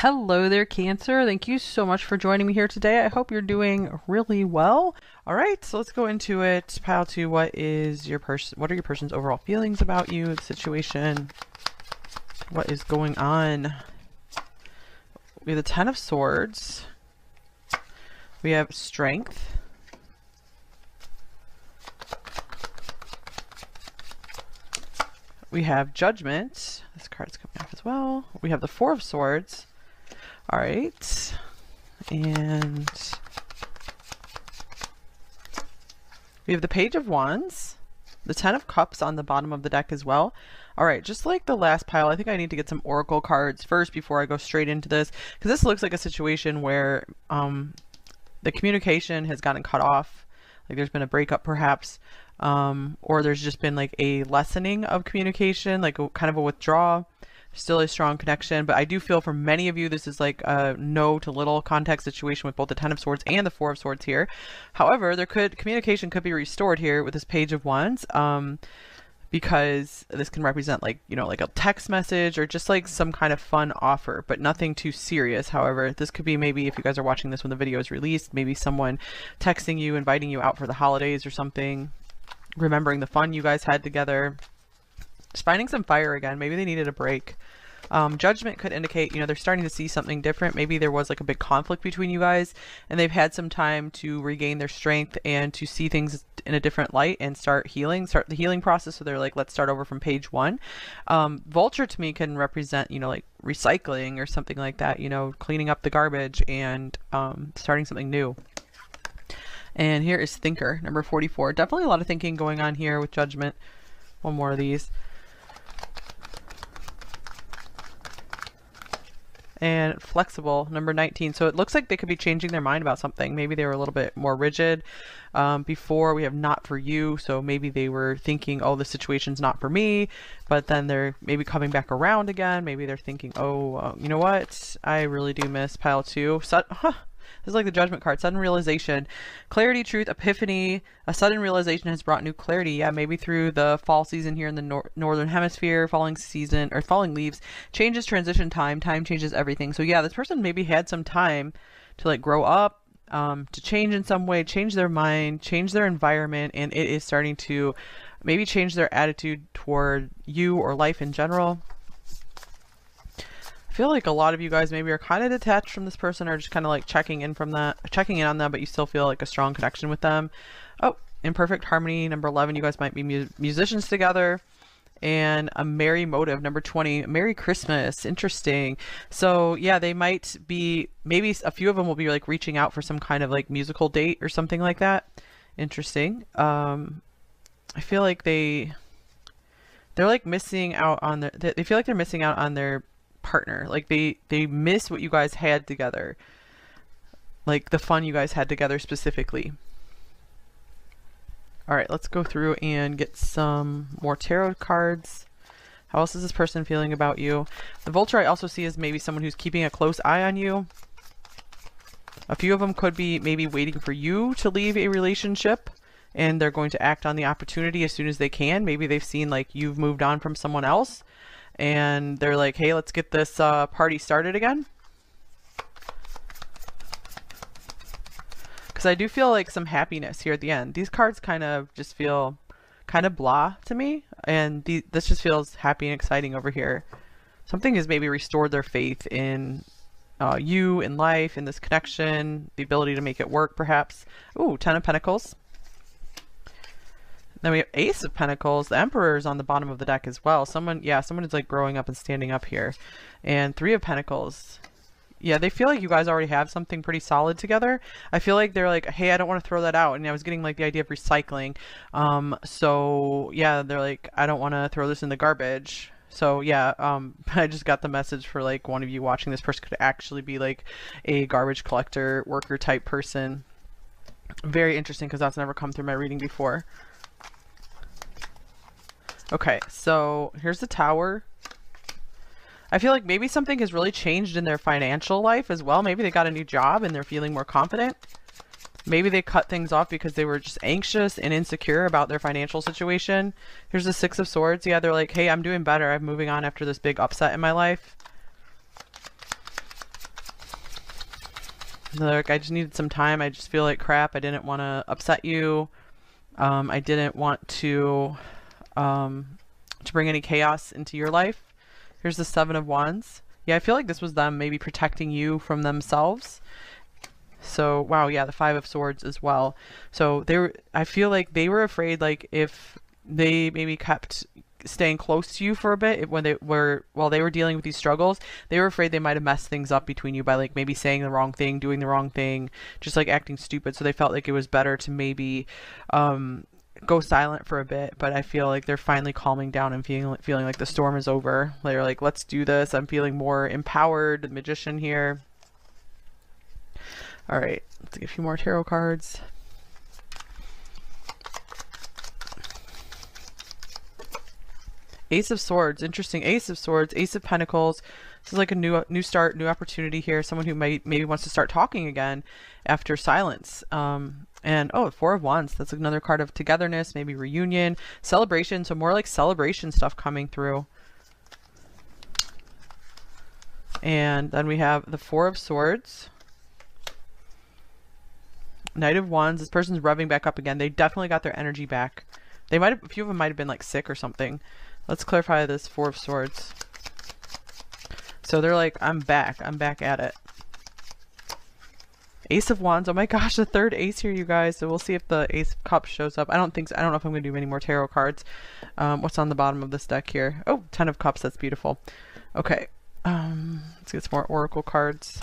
Hello there, Cancer. Thank you so much for joining me here today. I hope you're doing really well. All right, so let's go into it. Pile 2, what are your person's overall feelings about you, the situation? What is going on? We have the Ten of Swords. We have Strength. We have Judgment. This card's coming up as well. We have the Four of Swords. All right, and we have the Page of Wands, the Ten of Cups on the bottom of the deck as well. All right, just like the last pile, I think I need to get some oracle cards first before I go straight into this, because this looks like a situation where the communication has gotten cut off, like there's been a breakup perhaps, or there's just been like a lessening of communication, like kind of a withdrawal. Still a strong connection, but I do feel for many of you this is like a no to little contact situation with both the Ten of Swords and the Four of Swords here. However, communication could be restored here with this Page of Wands, because this can represent like, you know, like a text message or just like some kind of fun offer, but nothing too serious. However, this could be, maybe if you guys are watching this when the video is released, maybe someone texting you, inviting you out for the holidays or something, remembering the fun you guys had together. Just finding some fire again. Maybe they needed a break. Judgment could indicate, you know, they're starting to see something different. Maybe there was like a big conflict between you guys and they've had some time to regain their strength and to see things in a different light and start the healing process. So they're like, let's start over from page one. Vulture to me can represent, you know, like recycling or something like that, you know, cleaning up the garbage and starting something new. And here is Thinker, number 44. Definitely a lot of thinking going on here with Judgment. One more of these. And Flexible, number 19. So it looks like they could be changing their mind about something. Maybe they were a little bit more rigid before. We have Not For You, so maybe they were thinking, oh, the situation's not for me, but then they're maybe coming back around again. Maybe they're thinking, oh, you know what, I really do miss pile 2. This is like the Judgment card. Sudden realization, clarity, truth, epiphany. A sudden realization has brought new clarity. Yeah, maybe through the fall season here in the northern hemisphere, falling season or falling leaves, changes transition time. Time changes everything. So yeah, this person maybe had some time to like grow up, to change in some way, change their mind, change their environment, and it is starting to maybe change their attitude toward you or life in general. I feel like a lot of you guys maybe are kind of detached from this person or just kind of like checking in on them, but you still feel like a strong connection with them. Oh, Imperfect Harmony, number 11. You guys might be musicians together. And a merry motive, number 20. Merry Christmas. Interesting. So yeah, they might be, maybe a few of them will be like reaching out for some kind of like musical date or something like that. Interesting. I feel like they're like missing out on they feel like they're missing out on their partner. Like they miss what you guys had together, like the fun you guys had together specifically. All right, let's go through and get some more tarot cards. How else is this person feeling about you? The Vulture I also see is maybe someone who's keeping a close eye on you. A few of them could be maybe waiting for you to leave a relationship and they're going to act on the opportunity as soon as they can. Maybe they've seen like you've moved on from someone else and they're like, hey, let's get this party started again. Because I do feel like some happiness here at the end. These cards kind of just feel kind of blah to me, and this just feels happy and exciting over here. Something has maybe restored their faith in you, in life, in this connection, the ability to make it work perhaps. Ooh, Ten of Pentacles. Then we have Ace of Pentacles. The Emperor is on the bottom of the deck as well. Someone is like growing up and standing up here. And Three of Pentacles. Yeah, they feel like you guys already have something pretty solid together. I feel like they're like, hey, I don't want to throw that out. And I was getting like the idea of recycling. So yeah, they're like, I don't want to throw this in the garbage. So yeah, I just got the message for like one of you watching this person could actually be like a garbage collector, worker type person. Very interesting because that's never come through my reading before. Okay, so here's the Tower. I feel like maybe something has really changed in their financial life as well. Maybe they got a new job and they're feeling more confident. Maybe they cut things off because they were just anxious and insecure about their financial situation. Here's the Six of Swords. Yeah, they're like, hey, I'm doing better. I'm moving on after this big upset in my life. Like, I just needed some time. I just feel like crap. I didn't want to upset you. I didn't want to bring any chaos into your life. Here's the Seven of Wands. Yeah, I feel like this was them maybe protecting you from themselves. So, wow, yeah, the Five of Swords as well. So I feel like they were afraid, like, if they maybe kept staying close to you for a bit while they were dealing with these struggles, they were afraid they might have messed things up between you by like maybe saying the wrong thing, doing the wrong thing, just like acting stupid. So they felt like it was better to maybe go silent for a bit. But I feel like they're finally calming down and feeling like the storm is over. They're like, let's do this. I'm feeling more empowered. The Magician here. All right, let's get a few more tarot cards. Ace of Swords, interesting. Ace of Swords, Ace of Pentacles. This is like a new start, new opportunity here. Someone who maybe wants to start talking again after silence. And oh, Four of Wands. That's another card of togetherness, maybe reunion, celebration. So more like celebration stuff coming through. And then we have the Four of Swords. Knight of Wands. This person's revving back up again. They definitely got their energy back. They might have, a few of them might have been like sick or something. Let's clarify this Four of Swords. So they're like, I'm back at it. Ace of Wands. Oh my gosh, the third ace here, you guys. So we'll see if the Ace of Cups shows up. I don't think so. I don't know if I'm going to do any more tarot cards. What's on the bottom of this deck here? Oh, Ten of Cups. That's beautiful. Okay. Let's get some more oracle cards.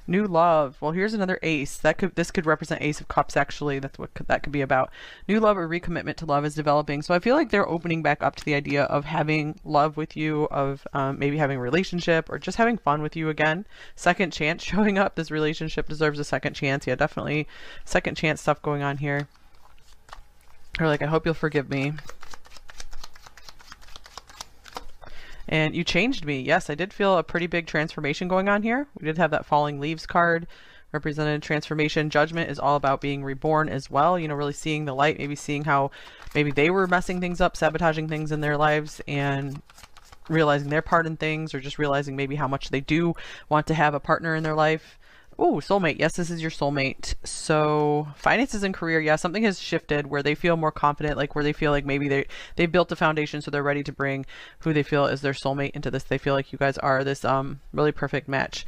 New love. Well, here's another ace. This could represent Ace of Cups, actually. That's what that could be about. New love or recommitment to love is developing. So I feel like they're opening back up to the idea of having love with you, of maybe having a relationship or just having fun with you again. Second chance showing up. This relationship deserves a second chance. Yeah, definitely second chance stuff going on here. Or like, I hope you'll forgive me. And you changed me. Yes, I did feel a pretty big transformation going on here. We did have that falling leaves card, represented transformation. Judgment is all about being reborn as well. You know, really seeing the light, maybe seeing how maybe they were messing things up, sabotaging things in their lives, and realizing their part in things, or just realizing maybe how much they do want to have a partner in their life. Oh, soulmate. Yes, this is your soulmate. So finances and career. Yeah, something has shifted where they feel more confident, like where they feel like maybe they built a foundation, so they're ready to bring who they feel is their soulmate into this. They feel like you guys are this really perfect match.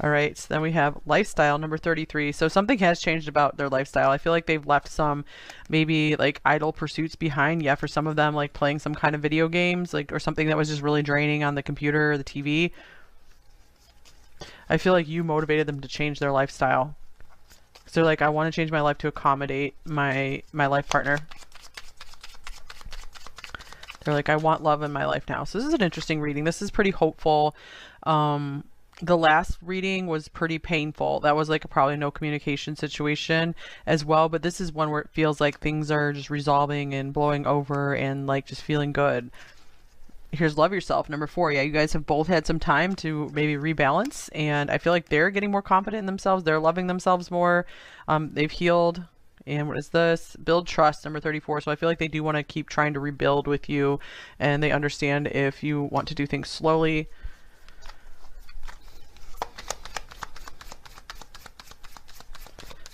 All right, so then we have lifestyle, number 33. So something has changed about their lifestyle. I feel like they've left some maybe like idle pursuits behind. Yeah, for some of them, like playing some kind of video games, like, or something that was just really draining on the computer or the TV. I feel like you motivated them to change their lifestyle. So they're like, I want to change my life to accommodate my life partner. They're like, I want love in my life now. So this is an interesting reading. This is pretty hopeful. The last reading was pretty painful. That was like probably no communication situation as well. But this is one where it feels like things are just resolving and blowing over and like just feeling good. Here's love yourself, number 4. Yeah, you guys have both had some time to maybe rebalance. And I feel like they're getting more confident in themselves. They're loving themselves more. They've healed. And what is this? Build trust, number 34. So I feel like they do want to keep trying to rebuild with you. And they understand if you want to do things slowly.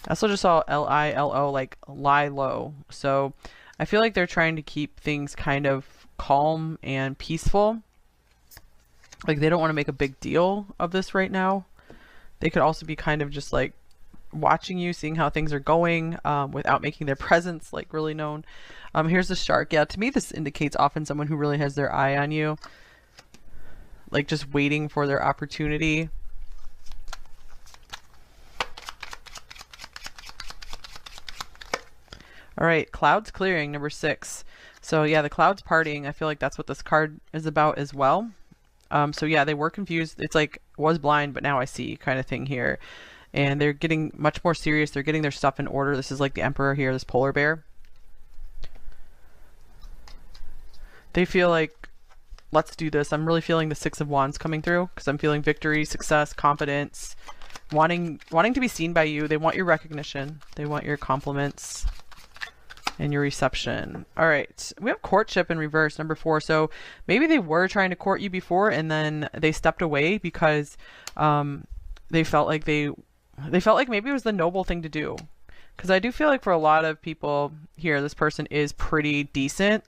I also just saw L-I-L-O, like lie low. So I feel like they're trying to keep things kind of calm and peaceful. Like they don't want to make a big deal of this right now. They could also be kind of just like watching you, seeing how things are going without making their presence like really known. Here's the shark. Yeah, to me this indicates often someone who really has their eye on you. Like just waiting for their opportunity. All right, clouds clearing, number 6. So yeah, the clouds partying. I feel like that's what this card is about as well. So yeah, they were confused. It's like, was blind, but now I see kind of thing here. And they're getting much more serious. They're getting their stuff in order. This is like the emperor here, this polar bear. They feel like, let's do this. I'm really feeling the 6 of Wands coming through because I'm feeling victory, success, confidence, wanting to be seen by you. They want your recognition. They want your compliments. and your reception. All right, we have courtship in reverse, number 4. So maybe they were trying to court you before, and then they stepped away because they felt like maybe it was the noble thing to do. Because I do feel like for a lot of people here, this person is pretty decent.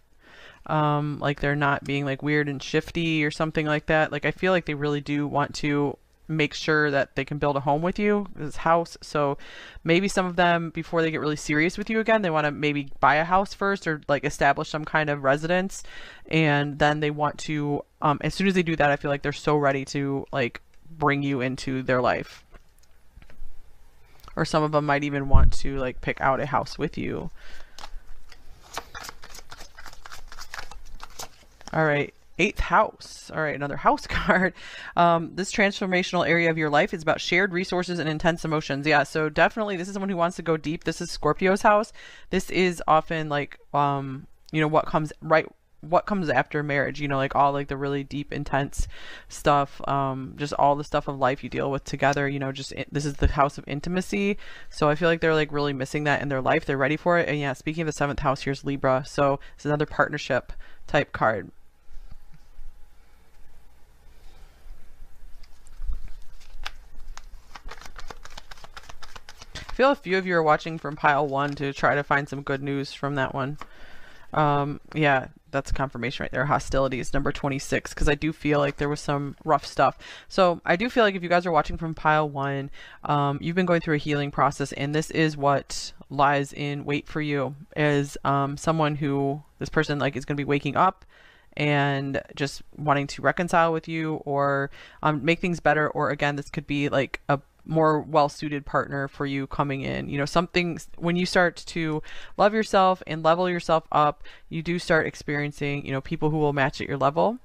Like they're not being like weird and shifty or something like that. Like I feel like they really do want to make sure that they can build a home with you, this house. So maybe some of them, before they get really serious with you again, they want to maybe buy a house first or like establish some kind of residence, and then they want to as soon as they do that, I feel like they're so ready to like bring you into their life. Or some of them might even want to like pick out a house with you. All right, 8th house. All right, another house card. This transformational area of your life is about shared resources and intense emotions. Yeah, so definitely this is someone who wants to go deep. This is Scorpio's house. This is often like, you know, what comes after marriage, you know, like all like the really deep, intense stuff, just all the stuff of life you deal with together, you know, this is the house of intimacy. So I feel like they're like really missing that in their life. They're ready for it. And yeah, speaking of the 7th house, here's Libra. So it's another partnership type card. I feel a few of you are watching from pile 1 to try to find some good news from that one. Yeah, that's confirmation right there. Hostilities, number 26, because I do feel like there was some rough stuff. So I do feel like if you guys are watching from pile 1, you've been going through a healing process, and this is what lies in wait for you, is someone who, this person like is going to be waking up and just wanting to reconcile with you or make things better. Or again, this could be like a more well-suited partner for you coming in. You know, something, when you start to love yourself and level yourself up, you do start experiencing, you know, people who will match at your level.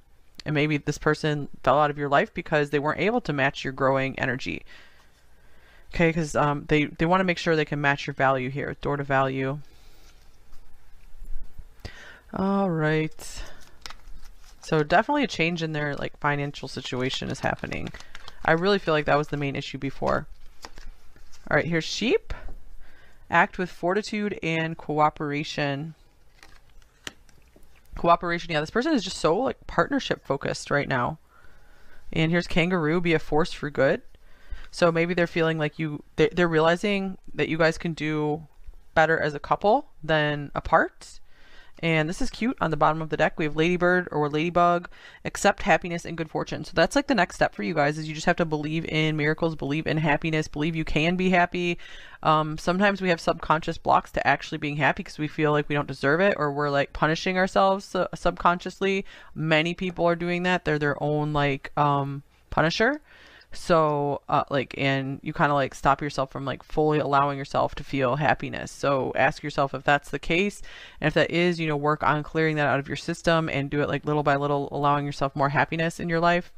And maybe this person fell out of your life because they weren't able to match your growing energy. Okay, because they want to make sure they can match your value here. Door to value. All right. So definitely a change in their like financial situation is happening. I really feel like that was the main issue before. All right, here's sheep. Act with fortitude and cooperation. Cooperation, yeah, this person is just so like partnership focused right now. And here's kangaroo, be a force for good. So maybe they're feeling like they're realizing that you guys can do better as a couple than apart. And this is cute. On the bottom of the deck, we have ladybird or ladybug. Accept happiness and good fortune. So that's like the next step for you guys, is you just have to believe in miracles, believe in happiness, believe you can be happy. Sometimes we have subconscious blocks to actually being happy because we feel like we don't deserve it, or we're like punishing ourselves subconsciously. Many people are doing that. They're their own like punisher. So and you kind of like stop yourself from like fully allowing yourself to feel happiness. So ask yourself if that's the case, and if that is, you know, work on clearing that out of your system and do it like little by little, allowing yourself more happiness in your life,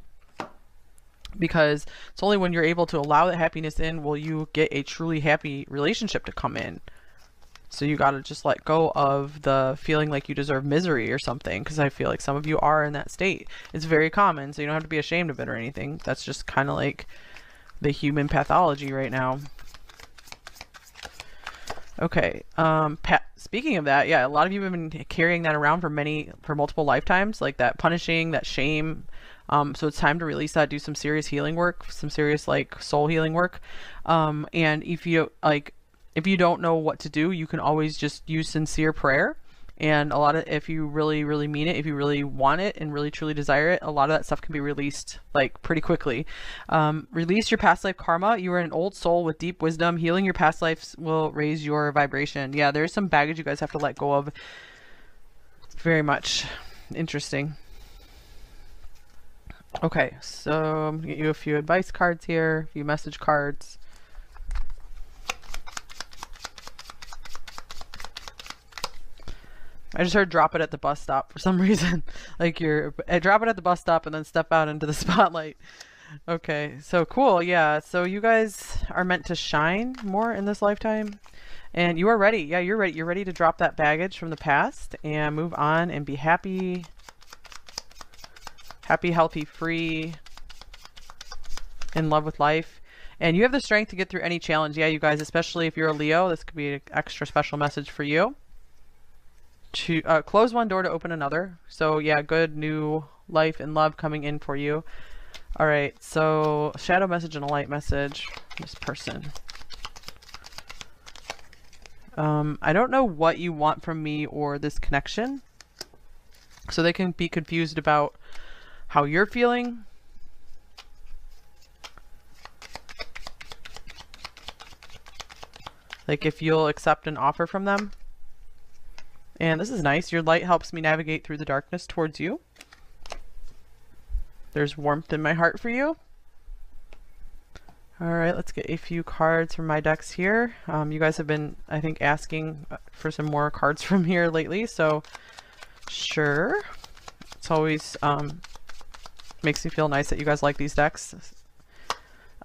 because it's only when you're able to allow that happiness in will you get a truly happy relationship to come in. So you got to just let go of the feeling like you deserve misery or something, because I feel like some of you are in that state. It's very common, so you don't have to be ashamed of it or anything. That's just kind of like the human pathology right now. Okay, speaking of that, yeah, a lot of you have been carrying that around for multiple lifetimes, like that punishing, that shame. So it's time to release that, do some serious healing work, some serious like soul healing work. And if you don't know what to do, you can always just use sincere prayer. And if you really, really mean it, if you really want it and really truly desire it, a lot of that stuff can be released like pretty quickly. Release your past life karma. You are an old soul with deep wisdom. Healing your past lives will raise your vibration. Yeah, there's some baggage you guys have to let go of. Very much interesting. Okay, so I'm gonna get you a few advice cards here, a few message cards. I just heard drop it at the bus stop for some reason. Like drop it at the bus stop and then step out into the spotlight. Okay, so cool. Yeah, so you guys are meant to shine more in this lifetime. And you are ready. Yeah, you're ready. You're ready to drop that baggage from the past and move on and be happy. Happy, healthy, free, in love with life. And you have the strength to get through any challenge. Yeah, you guys, especially if you're a Leo, this could be an extra special message for you. to close one door to open another. So yeah, good new life and love coming in for you. All right, so shadow message and a light message. This person. I don't know what you want from me or this connection. So they can be confused about how you're feeling. Like if you'll accept an offer from them. And this is nice. Your light helps me navigate through the darkness towards you. There's warmth in my heart for you. All right, let's get a few cards from my decks here. You guys have been, I think, asking for some more cards from here lately, so sure. It's always makes me feel nice that you guys like these decks.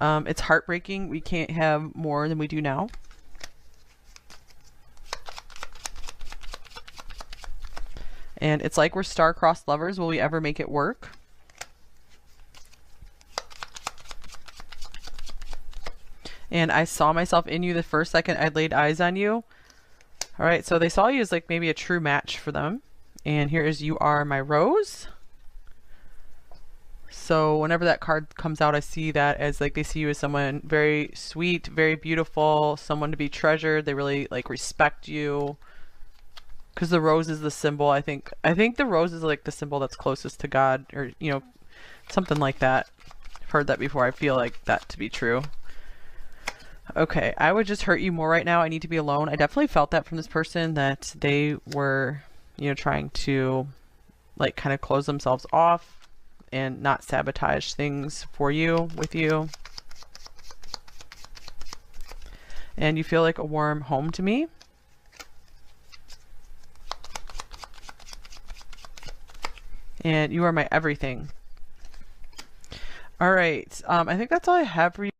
It's heartbreaking we can't have more than we do now. And it's like we're star-crossed lovers. Will we ever make it work? And I saw myself in you the first second I laid eyes on you. All right, so they saw you as like maybe a true match for them. And here is You Are My Rose. So whenever that card comes out, I see that as like they see you as someone very sweet, very beautiful, someone to be treasured. They really like respect you. Because the rose is the symbol, I think the rose is like the symbol that's closest to God, or you know, something like that. I've heard that before. I feel like that to be true. Okay, I would just hurt you more right now. I need to be alone. I definitely felt that from this person, that they were, you know, trying to like kind of close themselves off and not sabotage things for you, with you. And you feel like a warm home to me. And you are my everything. All right. I think that's all I have for you.